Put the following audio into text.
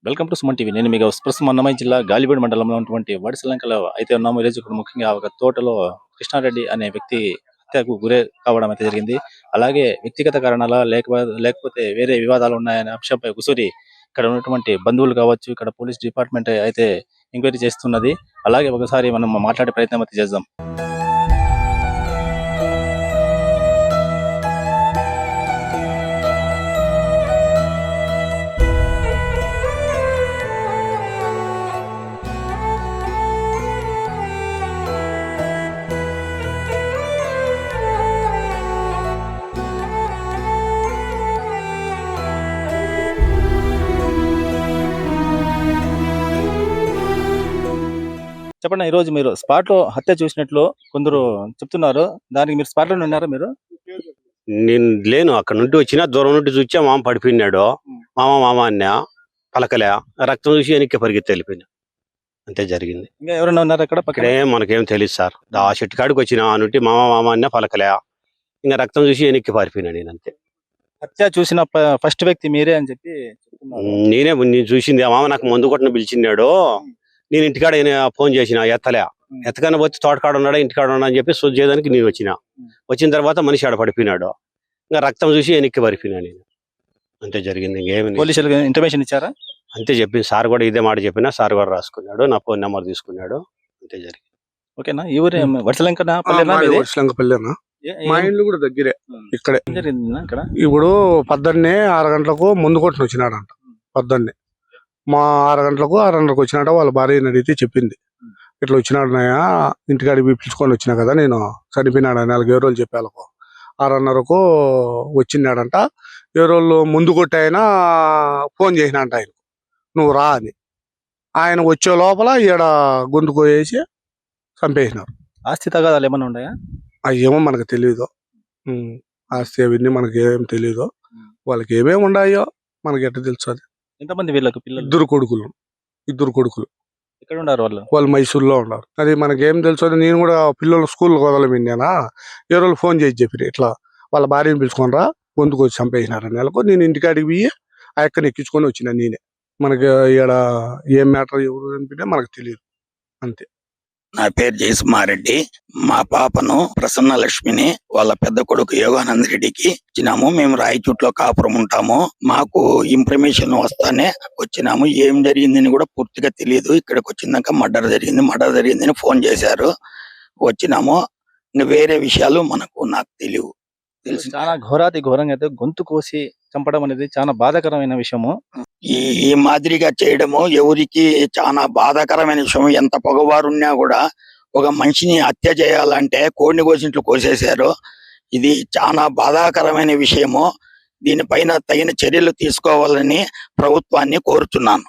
Welcome to Suman TV. నేను మీకు ప్రస్తుతం అన్నమయ్య జిల్లా గాలిబీడు మండలంలో ఉన్నటువంటి వడిసలంకలో అయితే ఉన్నాము. ఈరోజు ఇక్కడ ముఖ్యంగా ఒక తోటలో కృష్ణారెడ్డి అనే వ్యక్తి హత్యకు గురే కావడం అయితే జరిగింది. అలాగే వ్యక్తిగత కారణాల లేకపోతే వేరే వివాదాలు ఉన్నాయనే అంశంపై కుసూరి ఇక్కడ ఉన్నటువంటి బంధువులు కావచ్చు, ఇక్కడ పోలీస్ డిపార్ట్మెంట్ అయితే ఎంక్వైరీ చేస్తున్నది. అలాగే ఒకసారి మనం మాట్లాడే ప్రయత్నం అయితే చేద్దాం. చెప్పండి, ఈ రోజు మీరు స్పాట్ లో హత్య చూసినట్లు కొందరు చెప్తున్నారు. దానికి మీరు స్పాట్ లో ఉన్నారా? మీరు నేను లేను, అక్కడ నుండి వచ్చినా దూరం నుండి చూచా మామ పడిపోయినాడు. మామ అన్నా పలకలే, రక్తం చూసి వెనక్కి పరిగెత్తి వెళ్ళిపోయినా. అంతే జరిగింది. ఇంకా ఎవరైనా ఉన్నారు అక్కడ ఇక్కడే మనకేం తెలియదు సార్. ఆ చెట్టు కాడికి వచ్చిన ఆ నుండి మామ అన్నా పలకలే, ఇంకా రక్తం చూసి వెనక్కి పారిపోయినా. నేను అంతే. హత్య చూసిన ఫస్ట్ వ్యక్తి మీరే అని చెప్పి నేను చూసింది. ఆ మామ నాకు మందు కొట్టను పిలిచినాడు. నేను ఇంటికాడ ఫోన్ చేసిన, ఎత్తలే. ఎత్తకన్నా వచ్చి తోటకాడ ఉన్నాడా ఇంటికాడ ఉన్నా అని చెప్పి శుద్ధి చేయడానికి నేను వచ్చిన తర్వాత మనిషి ఆడ పడిపోయినాడు. ఇంకా రక్తం చూసి వెనక్కి పడిపోయినా నేను. అంతే జరిగింది. ఇంకేమి పోలీసులకు ఇంటిమేషన్ ఇచ్చారా? అంతే చెప్పింది సార్ కూడా, ఇదే మాట చెప్పినా సార్ కూడా రాసుకున్నాడు, నా ఫోన్ నెంబర్ తీసుకున్నాడు. అంతే జరిగింది. ఓకేనా? ఈ ఊరే వడిసలంకనా? వడిసలంకపల్లేనా? మా ఇండ్లు కూడా దగ్గరే, ఇక్కడే. ఇక్కడ ఇప్పుడు 6 గంటలకు ముందు కొట్టిన వచ్చినాడంట. పొద్దున్నే మా 6 గంటలకు 6:30కు వచ్చినాడ. వాళ్ళ భార్యని అడిగితే చెప్పింది, ఇట్లా వచ్చినాడనయ్యా, ఇంటికాడికి పిలుచుకొని వచ్చినా కదా నేను, చనిపోయినాడు అని 4 రోజులు చెప్పాలకు. 6:30కు వచ్చినాడంట. 7 రోజులు ముందు కొట్టి ఆయన ఫోన్ చేసినాడంట ఆయన, నువ్వు రా అని. ఆయన వచ్చే లోపల ఈడ గొంతుకు వేసి చంపేసినారు. ఆస్తి తగాదాలు ఏమన్నా ఉన్నాయా? అవి ఏమో మనకు తెలీదు. ఆస్తి అవన్నీ మనకి ఏం తెలీదు. వాళ్ళకి ఏమేమి ఉన్నాయో మనకి ఎట్లా తెలుసు? అది ఎంతమంది వీళ్ళకు పిల్లలు? 2 కొడుకులు. 2 కొడుకులు. ఎక్కడ ఉన్నారు వాళ్ళు మైసూర్లో ఉన్నారు. అది మనకేం తెలుసు? అది నేను కూడా పిల్లలు స్కూల్కి వదలమిన్నానా, 7 రోజులు ఫోన్ చేసి చెప్పి ఇట్లా వాళ్ళ భార్యను పిలుచుకొని రా, గొంతుకు వచ్చి చంపేసినారు నెలకు. నేను ఇంటికాడికి పోయి ఆ అక్కని ఎక్కించుకొని వచ్చిన నేనే. మనకి ఇక్కడ ఏం మ్యాటర్ ఎవరు అనిపింటే మనకు తెలియదు. అంతే. నా పేరు జయసుమారెడ్డి. మా పాపను ప్రసన్న లక్ష్మిని వాళ్ళ పెద్ద కొడుకు యోగానంద రెడ్డికి ఇచ్చినాము. మేము రాయచూట్లో కాపురం ఉంటాము. మాకు ఇన్ఫర్మేషన్ వస్తానే వచ్చినాము. ఏం జరిగిందని కూడా పూర్తిగా తెలియదు. ఇక్కడికి వచ్చినాక మర్డర్ జరిగిందని ఫోన్ చేశారు. వచ్చినాము. వేరే విషయాలు నాకు తెలియవు. చాలా ఘోరంగా అయితే గొంతు కోసి చంపడం అనేది చాలా బాధాకరమైన విషయము. ఈ మాదిరిగా చేయడము ఎవరికి చాలా బాధాకరమైన విషయం. ఎంత పొగవారున్నా కూడా ఒక మనిషిని హత్య చేయాలంటే కోడిని కోసినట్లు కోసేశారు. ఇది చాలా బాధాకరమైన విషయము. దీనిపైన తగిన చర్యలు తీసుకోవాలని ప్రభుత్వాన్ని కోరుతున్నాను.